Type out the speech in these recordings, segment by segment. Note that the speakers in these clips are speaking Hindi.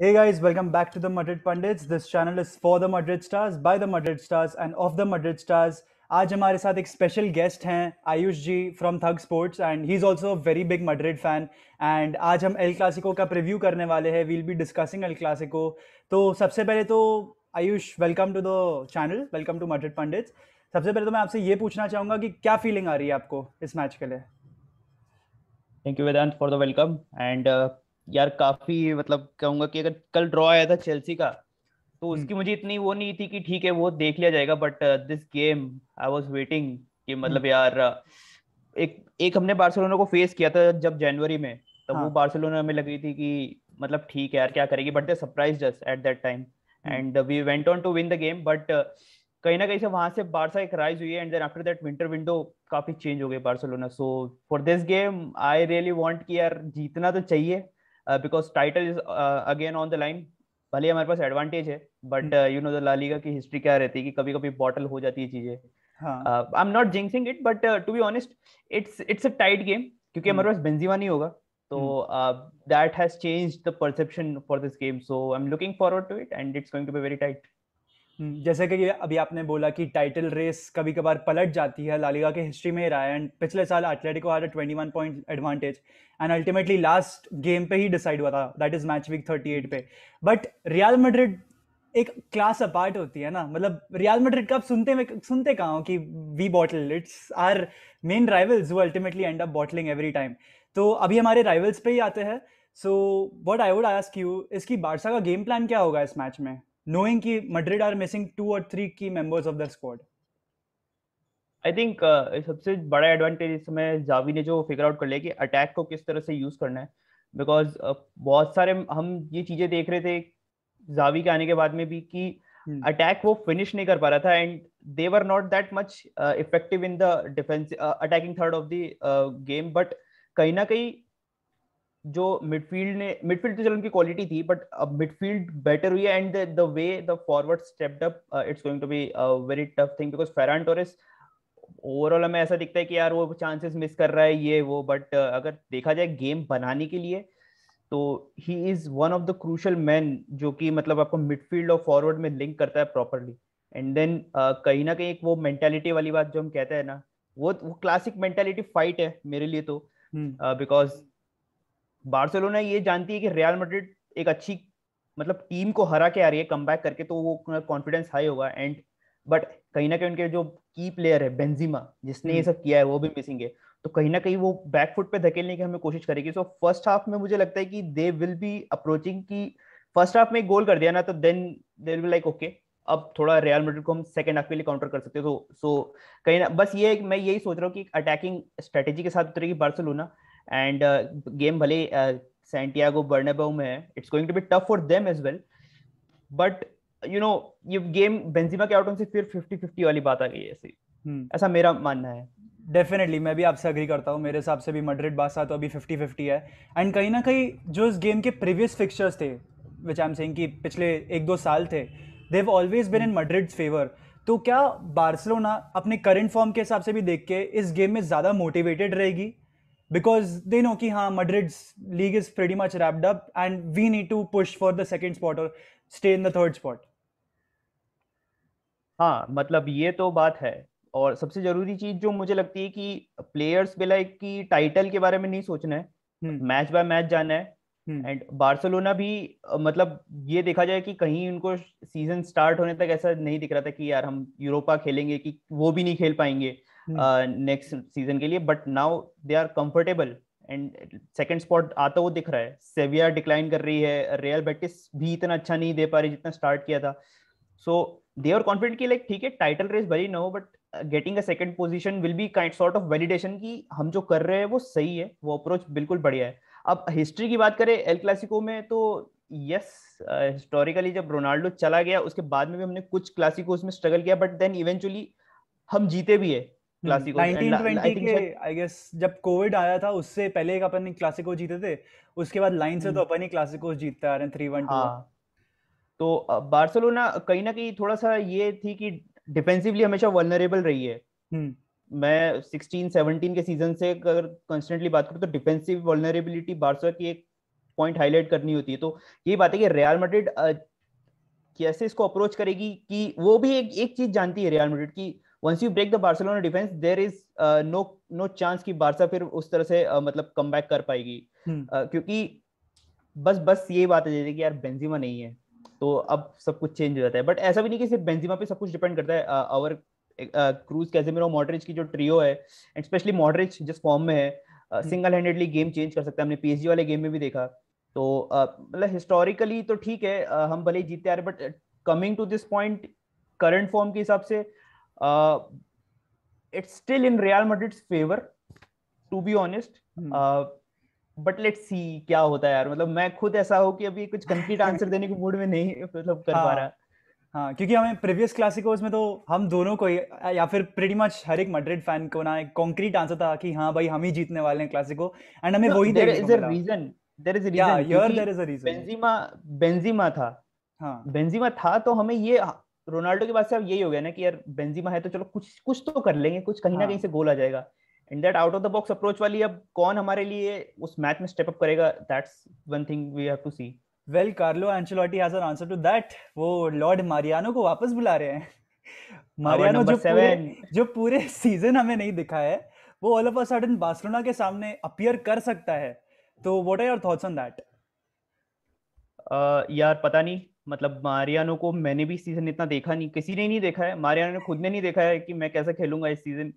Hey guys, welcome back to the Madrid Pundits. This channel is for the Madrid Stars, by the Madrid Stars and of the Madrid Stars. आज हमारे साथ एक स्पेशल गेस्ट हैं Ayush ji from thug sports and he is also a very big Madrid fan and आज हम एल क्लासिको का प्रीव्यू करने वाले हैं. We'll be discussing El Clasico. तो सबसे पहले तो Ayush, welcome to the channel, welcome to Madrid Pandits. सबसे पहले तो मैं आपसे ये पूछना चाहूँगा कि क्या फीलिंग आ रही है आपको इस मैच के लिए. Thank you Vedant for the welcome and यार काफी मतलब कहूंगा कि अगर कल ड्रॉ आया था चेल्सी का तो हम्म. उसकी मुझे इतनी वो नहीं थी कि ठीक है वो देख लिया जाएगा but this game I was waiting कि हम्म. मतलब यार एक एक हमने बार्सिलोना को फेस किया था जब जनवरी में. तब वो हाँ. बार्सिलोना हमें लग रही थी कि मतलब ठीक है यार क्या करेगी but they surprised us at that time hmm. And we went on to win the game but कहीं ना कहीं से वहां से बारसा एक राइज हुई है and then after that winter window काफी चेंज हो गई Barcelona. So for this game I really want कि यार जीतना तो चाहिए because title is again on the line. भले हमारे पास एडवांटेज है but hmm. You know the La Liga की हिस्ट्री क्या रहती है कि कभी कभी बॉटल हो जाती है चीजें. हाँ. I am not jinxing it but to be honest it's a tight game क्योंकि हम्म. हमारे पास बेंजीमा नहीं होगा. तो हम्म. That has changed the perception for this game so I am looking forward to it and it's going to be very tight. जैसे कि अभी आपने बोला कि टाइटल रेस कभी कभार पलट जाती है, ला लीगा के हिस्ट्री में ही रहा है. एंड पिछले साल Atletico had a 21 point advantage and ultimately last game पे ही डिसाइड हुआ था, दैट इज मैच वीक 38 पे. बट रियल मैड्रिड एक क्लास अपार्ट होती है ना. मतलब रियल मैड्रिड का आप सुनते कहाँ हो कि we bottle, it's our main rivals who ultimately end up bottling every time. तो अभी हमारे राइवल्स पे ही आते हैं. So what I would ask you, इसकी बारसा का गेम प्लान क्या होगा इस मैच में, knowing कि Madrid are missing 2 or 3 key members of their squad? I think सबसे बड़ा एडवांटेज इस समय जावी ने जो फिगर आउट कर लिया कि अटैक को किस तरह से यूज करना है. बिकॉज बहुत सारे हम ये चीजें देख रहे थे जावी के आने के बाद में भी कि हम्म. अटैक वो फिनिश नहीं कर पा रहा था and they were not that much effective in the defence attacking third of the game. But कहीं ना कहीं जो मिडफील्ड तो चलो उनकी क्वालिटी थी बट अब मिडफील्ड बेटर हुई है and the way the forward stepped up it's going to be very tough thing because Ferran Torres overall हमें ऐसा दिखता है कि यार वो चांसेस मिस कर रहा है ये वो बट अगर देखा जाए गेम बनाने के लिए तो he is one of the crucial man जो कि मतलब आपको मिडफील्ड और फॉरवर्ड में लिंक करता है प्रॉपरली. एंड देन कहीं ना कहीं एक वो मेंटालिटी वाली बात जो हम कहते हैं ना वो क्लासिक मेंटालिटी फाइट है मेरे लिए तो. हम्म. बिकॉज बार्सिलोना ये जानती है कि रियल मैड्रिड एक अच्छी मतलब टीम को हरा के आ रही है कमबैक करके तो वो कॉन्फिडेंस हाई होगा एंड बट कहीं ना कहीं उनके जो की प्लेयर है बेंजीमा जिसने ये हम्म. सब किया है वो भी मिसिंग है. तो कहीं ना कहीं वो बैकफुट पे धकेलने की हमें कोशिश करेगी. सो फर्स्ट हाफ में मुझे लगता है कि दे विल बी अप्रोचिंग कि फर्स्ट हाफ में एक गोल कर दिया ना तो then they will be like okay अब थोड़ा रियल मैड्रिड को हम सेकंड हाफ के लिए काउंटर कर सकते हैं. सो कहीं ना बस ये मैं यही सोच रहा हूँ कि अटैकिंग स्ट्रेटेजी के साथ उतरेगी बार्सिलोना एंड गेम भले सैंटियागो बर्नाब्यू में है it's going to be tough for them as well but you know ये गेम बेंजीमा के आउट होने से फिर 50-50 वाली बात आ गई है ऐसी. हम्म. ऐसा मेरा मानना है. डेफिनेटली मैं भी आपसे अग्री करता हूँ. मेरे हिसाब से भी मड्रिड बारसा तो अभी 50-50 है. एंड कहीं ना कहीं जो इस गेम के प्रीवियस फिक्चर्स थे, विच आई एम सेइंग कि पिछले 1-2 साल थे, देव ऑलवेज बिन इन मड्रिड्स फेवर. तो क्या बार्सिलोना अपने करंट फॉर्म के हिसाब से भी देख के इस गेम में ज़्यादा मोटिवेटेड रहेगी, बिकॉज दे नो कि हाँ Madrid's league is pretty much wrapped up and we need to push for the second spot और stay in the third spot. हाँ मतलब ये तो बात है. और सबसे जरूरी चीज जो मुझे लगती है कि प्लेयर्स भी लाइक कि टाइटल के बारे में नहीं सोचना है हम्म. मैच बाय मैच जाना है. हम्म. एंड बार्सिलोना भी मतलब ये देखा जाए कि कहीं उनको सीजन स्टार्ट होने तक ऐसा नहीं दिख रहा था कि यार हम यूरोपा खेलेंगे कि वो भी नहीं खेल पाएंगे हम्म. नेक्स्ट सीजन के लिए. But now they are comfortable and second spot आता वो दिख रहा है. सेविया डिक्लाइन कर रही है, रियल बेटिस भी इतना अच्छा नहीं दे पा रही जितना स्टार्ट किया था. सो दे आर कॉन्फिडेंट कि लाइक ठीक है टाइटल रेस भले ना हो but getting a second position will be kind sort of validation कि हम जो कर रहे हैं वो सही है, वो अप्रोच बिल्कुल बढ़िया है. अब हिस्ट्री की बात करें एल क्लासिको में तो यस हिस्टोरिकली जब रोनाल्डो चला गया उसके बाद में भी हमने कुछ क्लासिकोस में स्ट्रगल किया बट देन इवेंचुअली हम जीते भी है क्लासिकोस एंड आई 1920 थिंक के शायद. आई गेस जब कोविड आया था उससे पहले एक अपन क्लासिको जीते थे. उसके बाद लाइन से तो हम्म, अपन ही क्लासिको जीतते आ रहे हैं 3-1 2-1. हाँ. तो बार्सिलोना कहीं ना कहीं थोड़ा सा ये थी कि डिफेंसिवली हमेशा वल्नरेबल रही है. हम्म. मैं 16-17 के सीजन से अगर कंस्टेंटली बात करूं तो डिफेंसिव वल्नरेबिलिटी बार्सा की एक पॉइंट हाईलाइट करनी होती है। तो ये बात है कि रियल मैड्रिड कैसे इसको अप्रोच करेगी, कि वो भी एक चीज जानती है रियल मैड्रिड की once you break the Barcelona defence there is no no chance कि बार्सा फिर उस तरह से मतलब कम बैक कर पाएगी। क्योंकि बस बस ये बात है जैसे कि यार बेंजिमा नहीं है तो अब सब कुछ चेंज हो जाता है। बट ऐसा भी नहीं कि सिर्फ बेंजिमा पे सब कुछ डिपेंड करता है। और क्रूज, कैसेमिरो, मॉड्रिच की जो ट्रियो है, एंड स्पेशली मॉड्रिच जिस फॉर्म में है, सिंगल हैंडेडली गेम चेंज कर सकता है। हमने पीएसजी वाले गेम में भी देखा। तो मतलब हिस्टोरिकली तो ठीक है, हम भले ही जीतते आ रहे, but coming to this point current form के हिसाब से it's still in Real Madrid's favour to be honest. But let's see क्या होता है यार। मतलब मैं खुद ऐसा हो कि अभी कुछ कंक्रीट आंसर देने के मूड में नहीं मतलब कर पा रहा। हाँ हाँ, क्योंकि हमें प्रीवियस क्लासिकोस में तो हम दोनों को ही, या फिर प्रीटी मच हर एक मैड्रिड फैन को ना एक कॉन्क्रीट आंसर था कि हाँ भाई हम ही जीतने वाले हैं क्लासिको, एंड हमें वही देयर देखने को इज अ मिला। Reason, there is a yeah reason here क्योंकि there is a reason. Benzema Benzema था। हाँ बेंजीमा था तो हमें ये, रोनाल्डो के बाद से अब यही हो गया ना कि यार बेंजीमा है तो चलो कुछ कुछ तो कर लेंगे, कुछ कहीं ना कहीं हाँ, से गोल आ जाएगा। And that out of the box approach वाली अब कौन हमारे लिए उस मैच में स्टेप अप करेगा, that's one thing we have to see. Well Carlo Ancelotti has an answer to that. वो लॉर्ड मारियानो को वापस बुला रहे हैं। आवर मारियानो नंबर जो पूरे 7। जो पूरे सीजन हमें नहीं दिखा है, वो all of a sudden Barcelona के सामने अपीयर कर सकता है। तो what are your thoughts on that? यार पता नहीं, मतलब मारियानो को मैंने भी सीजन इतना देखा नहीं, किसी ने नहीं देखा है, मारियानो ने खुद ने नहीं देखा है कि मैं कैसे खेलूंगा इस सीजन।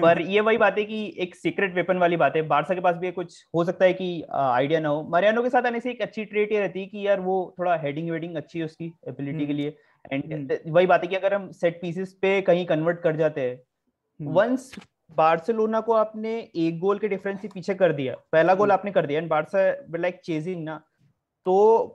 पर ये वही बात है कि एक सीक्रेट वेपन वाली बात है, बारसा के पास भी कुछ हो सकता है कि आइडिया ना हो। मारियानो के साथ आने से एक अच्छी ट्रेट ये रहती है कि यार वो थोड़ा हेडिंग वेडिंग अच्छी है उसकी एबिलिटी के हम्म लिए। हम्म एंड वही बात है कि अगर हम सेट पीसेस पे कहीं कन्वर्ट कर जाते हैं, हम्म वंस बार्सिलोना को आपने एक गोल के डिफरेंस से पीछे कर दिया, पहला गोल हम्म आपने कर दिया एंड बारसा लाइक चेजिंग ना, तो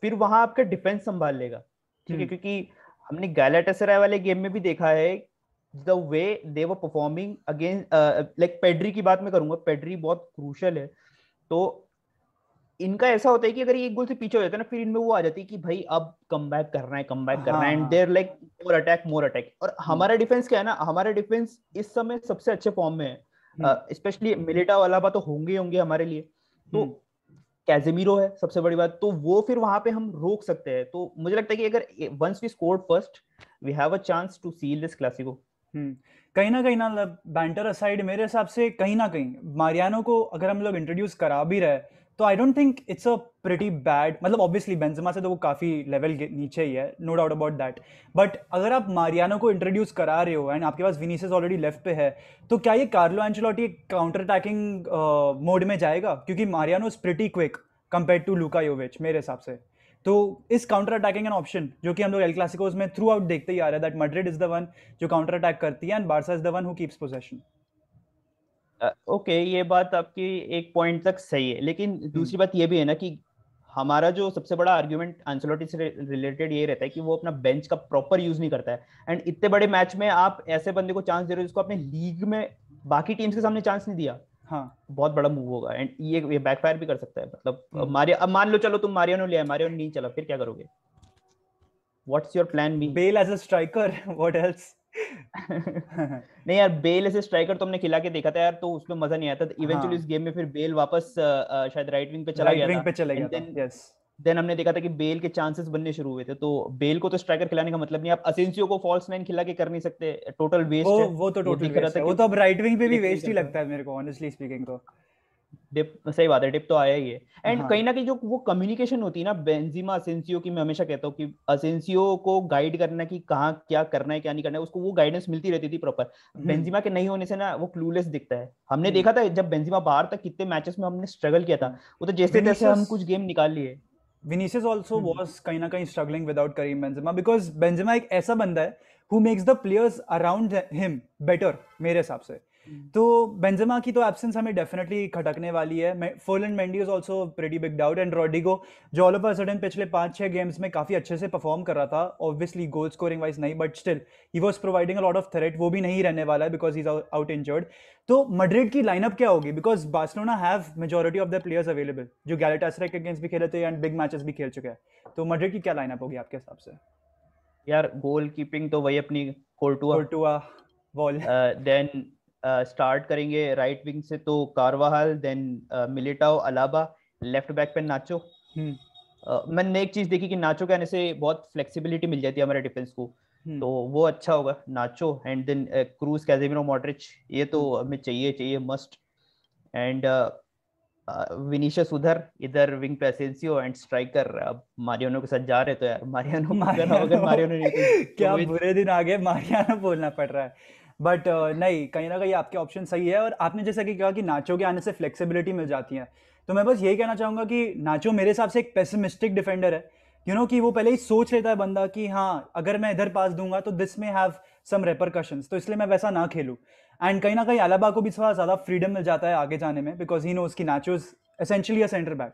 फिर वहां आपका डिफेंस संभाल लेगा। ठीक है, हम्म क्योंकि हमने गैलाटासराय वाले गेम में भी देखा है the way they were performing against, like Pedri की बात मैं करूंगा, पेड्री बहुत क्रूशल है। तो इनका ऐसा होता है कि अगर ये एक गोल से पीछे हो जाता है ना, फिर इनमें वो आ जाती है कि भाई अब कम बैक करना है, कम बैक करना हाँ है, एंड हाँ देर लाइक मोर अटैक मोर अटैक। और हम्म हमारा डिफेंस क्या है ना, हमारा डिफेंस इस समय सबसे अच्छे फॉर्म में हम्म है। स्पेशली मिलिटाओ अलावा तो होंगे ही होंगे हमारे लिए। तो हम्म कैजेमीरो है सबसे बड़ी बात, तो वो फिर वहां पे हम रोक सकते हैं। तो मुझे लगता है कि अगर once we scored first, we have a chance to seal this Clasico. हम्म कहीं ना बैंटर असाइड, मेरे हिसाब से कहीं ना कहीं मारियानो को अगर हम लोग इंट्रोड्यूस करा भी रहे, तो I don't think it's a pretty bad. मतलब ऑब्वियसली बेंजेमा से तो वो काफ़ी लेवल नीचे ही है, no doubt about that. But अगर आप मारियानो को इंट्रोड्यूस करा रहे हो एंड आपके पास विनीसियस ऑलरेडी लेफ्ट पे है, तो क्या ये कार्लो एंचेलोटी एक काउंटर अटैकिंग मोड में जाएगा? क्योंकि Mariano is pretty quick compare to Luka Jovic मेरे हिसाब से। तो इस काउंटर अटैकिंग एन ऑप्शन जो कि हम लोग एल क्लासिकोस में थ्रू आउट देखते ही आ रहे हैं, that Madrid is the one जो काउंटर अटैक करती है and Barca is the one who keeps possession. Okay, ये बात आपकी एक पॉइंट तक सही है, लेकिन हम्म दूसरी बात ये भी है ना कि हमारा जो सबसे बड़ा आर्ग्यूमेंट एंcelotti से रिलेटेड ये रहता है कि वो अपना बेंच का प्रॉपर यूज नहीं करता है। एंड इतने बड़े मैच में आप ऐसे बंदे को चांस दे रहे हो जिसको अपने लीग में बाकी टीम्स के सामने चांस नहीं दिया। हाँ बहुत बड़ा मूव होगा एंड ये बैकफायर भी कर सकता है। मतलब हम्म मारिया, अब मान लो चलो तुम मारियानो ले आए, मारियानो नहीं चला, फिर क्या करोगे? What's your plan B? Bale as a striker, what else? नहीं यार, बेल ऐसे स्ट्राइकर तो हमने खिला के देखा था यार, तो उसमें मजा नहीं आता। इवेंचुअली इस हाँ, गेम में फिर बेल वापस शायद राइट विंग पे चला राइट गया विंग था। पे चले गया एंड था, यस। देन हमने देखा था कि बेल के चांसेस बनने शुरू हुए थे। तो बेल को तो स्ट्राइकर खिलाने का मतलब नहीं, आप असेंसियो को फॉल्स नाइन खिला के कर नहीं सकते, टोटल वो वेस्ट है। वो तो ये टोटल दिख रहा वेस्ट था है, वो तो अब क्योंकि राइट विंग पे भी क्लिक नहीं वेस्ट ही करता। लगता है मेरे को, ऑनेस्टली स्पीकिंग तो। डिप सही बात है, डिप तो आया ही है। एंड हाँ कहीं ना कहीं जो वो कम्युनिकेशन होती है ना बेंजीमा असेंसियो की, मैं हमेशा कहता हूँ कि असेंसियो को गाइड करना कि कहाँ क्या करना है क्या नहीं करना है, उसको वो गाइडेंस मिलती रहती थी प्रॉपर। हम्म बेंजीमा के नहीं होने से ना वो क्लूलेस दिखता है। हमने हम्म देखा था जब बेंजीमा बाहर था कितने मैचेस में हमने स्ट्रगल किया था, वो तो जैसे तैसे हम विनीसियस कुछ गेम निकाल लिए। Vinicius also हम्म was कहीं ना कहीं struggling without Karim Benzema because Benzema एक ऐसा बंदा है who makes the players around him better मेरे हिसाब से। तो बेंजेमा की तो एब्सेंस हमें डेफिनेटली खटकने वाली है। Ferland Mendy is also pretty big doubt and Rodrygo जो ऑल ऑफ अ सडन पिछले 5-6 गेम्स में काफी अच्छे से परफॉर्म कर रहा था, ऑब्वियसली गोल स्कोरिंग वाइज नहीं but still he was providing a lot of threat, वो भी नहीं रहने वाला है because he is out injured. तो मैड्रिड की लाइनअप क्या होगी? Because Barcelona have majority of the players available जो गैलाटासराय के अगेंस्ट भी खेले थे एंड बिग मैचेस भी खेल चुके हैं। तो मैड्रिड की क्या लाइनअप होगी आपके हिसाब से? यार गोल कीपिंग तो वही अपनी Courtois. Courtois, wall. Then start करेंगे राइट विंग से तो Carvajal, then Militao, Alaba, left back पे नाचो। हम्म मैंने एक चीज देखी कि नाचो के आने से बहुत फ्लेक्सिबिलिटी मिल जाती है हमारे डिफेंस को, हम्म तो वो अच्छा होगा। नाचो एंड देन क्रूज, कैजेमिरो, मॉड्रिच, ये तो हम्म हमें चाहिए चाहिए मस्ट। एंड विनीशियस उधर, इधर विंग पे एसेंसियो एंड स्ट्राइकर। अब मारियानो के साथ जा रहे तो यार मारियानो को, अगर मारियानो मारियानो नहीं तो क्या रोहित। बुरे दिन आ गए, मारियानो बोलना पड़ रहा है। बट नहीं, कहीं ना कहीं आपके ऑप्शन सही है, और आपने जैसा कि कहा कि नाचो के आने से फ्लेक्सिबिलिटी मिल जाती है, तो मैं बस यही कहना चाहूंगा कि नाचो मेरे हिसाब से एक पेसिमिस्टिक डिफेंडर है। कि वो पहले ही सोच लेता है बंदा कि हाँ, अगर मैं इधर पास दूंगा तो दिस में हैव सम रेपरकशंस, तो इसलिए मैं वैसा ना खेलूं। एंड कहीं ना कहीं अलाबा को भी थोड़ा ज़्यादा फ्रीडम मिल जाता है आगे जाने में, बिकॉज ही नोज की Nacho is essentially a centre back.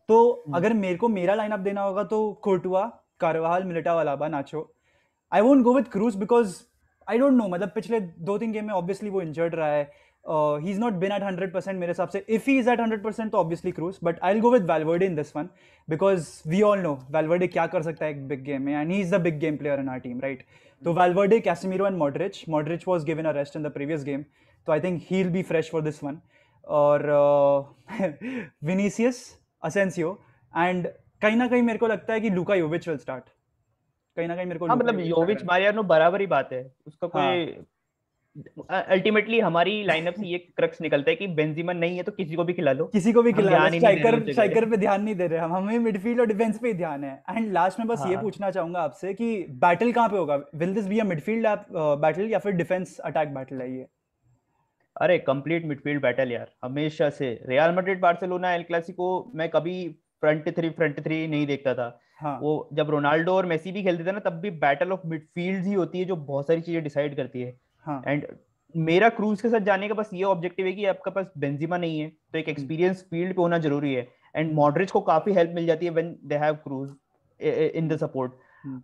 तो हम्म, अगर मेरे को मेरा लाइनअप देना होगा तो कोर्टुआ, Karwal, Militão, Alaba, nacho. I won't go with cruise because I don't know, मतलब पिछले 2-3 गेम में ऑब्वियसली वो इंजर्ड रहा है, he is not been at 100% मेरे हिसाब से। इफ ही इज एट 100% तो obviously Kroos, but I will go with Valverde in this one, because we all know Valverde क्या कर सकता है एक बिग गेम में, and he is the big game player in our team, right? तो Valverde, Casemiro and Modric was given a rest in the previous game, तो I think he will be fresh for this one. और विनीसियस, असेंसियो, एंड कहीं ना कहीं मेरे को लगता है कि लूका योविच विल स्टार्ट। कहीं ना कहीं मेरे को हाँ लूका मतलब योविच लग रहा योविच है। मारियानो बराबर ही बात है, उसका हाँ, कोई। अल्टीमेटली हमारी लाइनअप से ये क्रक्स निकलता है कि बेंजीमा नहीं है तो किसी को भी खिला लो, किसी को भी हम खिला लो, ध्यान ही नहीं दे रहे स्ट्राइकर उस स्ट्राइकर जगह। पे ध्यान नहीं दे रहे हम, हमें मिडफील्ड और डिफेंस पे ही ध्यान है। एंड लास्ट में बस ये हाँ, पूछना चाहूंगा आपसे कि बैटल कहाँ पे होगा? Will this be a midfield battle या फिर डिफेंस अटैक बैटल है ये? अरे कंप्लीट मिडफील्ड बैटल यार, हमेशा से real Madrid Barcelona El Clasico मैं कभी फ्रंट थ्री नहीं देखता था। हाँ। वो जब रोनाल्डो और मेसी भी खेलते थे ना, तब भी बैटल ऑफ मिडफील्ड ही होती है जो बहुत सारी चीजें डिसाइड करती है। हाँ। एंड मेरा क्रूज के साथ जाने का बस ये ऑब्जेक्टिव है कि आपका पास बेंजिमा नहीं है तो एक हम्म, एक्सपीरियंस फील्ड पे होना जरूरी है। एंड हम्म, मॉड्रिच को काफी हेल्प मिल जाती है when they have Kroos in the hmm, support. हम्म,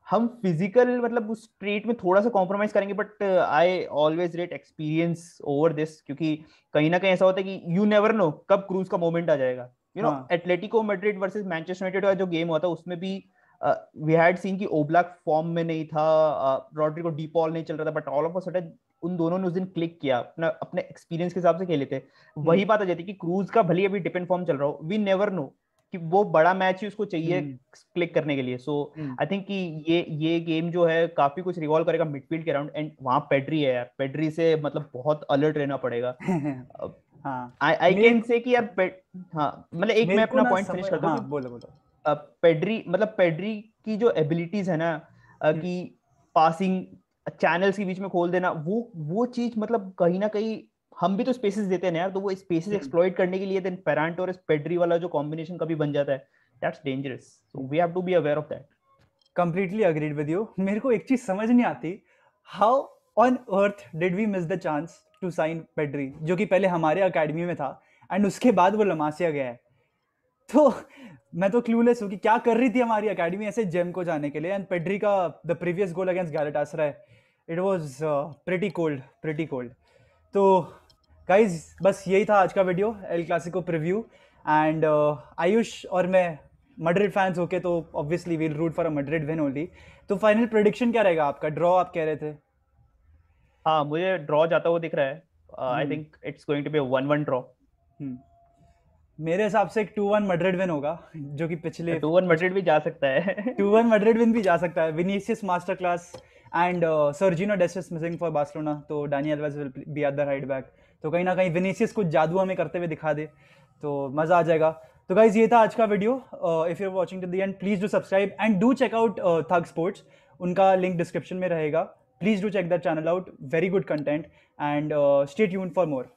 हम फिजिकल मतलब उस ट्रेट में थोड़ा सा कॉम्प्रोमाइज करेंगे, but I always rate experience over this, क्योंकि कहीं ना कहीं ऐसा होता है कि यू नेवर नो कब क्रूज का मोमेंट आ जाएगा। हाँ। Atletico Madrid versus Manchester United का जो गेम हुआ था उसमें भी वी हैड सीन कि ओब्लाक फॉर्म में नहीं था, रॉड्रिगो डी पॉल नहीं चल रहा था, but all of a sudden उन दोनों ने उस दिन क्लिक किया, अपना अपने एक्सपीरियंस के हिसाब से खेले थे। हम्म, वही बात आ जाती है कि क्रूज का भले अभी डिपेंड फॉर्म चल रहा हो, वी नेवर नो कि वो बड़ा मैच ही उसको चाहिए हम्म, क्लिक करने के लिए। सो हम्म, आई थिंक कि ये गेम जो है काफी कुछ रिवॉल्व करेगा मिडफील्ड के अराउंड। एंड वहां पेड्री है यार, पेड्री से मतलब बहुत अलर्ट रहना पड़ेगा। हाँ। आई आई मेरे कैन से कि यार हाँ मतलब एक मैं मेरे को अपना ना पॉइंट फिनिश समझ, करता हूँ हाँ, कि बोलो बोलो। पेड्री मतलब पेड्री की जो एबिलिटीज है ना, हम्म, कि पासिंग चैनल्स के बीच में खोल देना, वो चीज मतलब कहीं ना कहीं हम भी तो स्पेसेस देते हैं ना यार, तो वो स्पेसेस हम्म, एक्सप्लॉइट करने के लिए देन फेरान टोरेस पेड्री वाला जो कॉम्बिनेशन कभी बन जाता है, that's dangerous, so we have to be aware of that. Completely agreed with you. मेरे को एक चीज समझ नहीं आती, how on earth did we miss the chance to sign Pedri, जो कि पहले हमारे अकेडमी में था, एंड उसके बाद वो लमासिया गया है। तो मैं तो क्लूलेस हूँ कि क्या कर रही थी हमारी अकेडमी ऐसे जेम को जाने के लिए। एंड पेड्री का the previous goal against Galatasaray, it was pretty cold, pretty cold. तो गाइज, बस यही था आज का video, El Clasico preview. And Ayush और मैं मैड्रिड फैंस होके तो obviously we'll root for a Madrid win only. तो फाइनल प्रेडिक्शन क्या रहेगा आपका? ड्रॉ आप कह रहे थे। हाँ मुझे ड्रॉ जाता हुआ दिख रहा है, I hmm, think it's going to be 1-1 draw. हम्म। मेरे हिसाब से एक 2-1 मैड्रिड विन होगा, जो कि पिछले 2-1 मैड्रिड भी जा सकता है। 2-1 मैड्रिड विन भी जा सकता है। Vinicius masterclass, and Sergino Dest is missing for Barcelona, तो Dani Alves will be at the right back. तो कहीं ना कहीं विनीसियस कुछ जादू हमें करते हुए दिखा दे तो मज़ा आ जाएगा। तो गाइज, ये था आज का video. If you are watching to the end, please do subscribe and do check out Thug sports. उनका लिंक डिस्क्रिप्शन में रहेगा। Please do check that channel out, very good content, and stay tuned for more.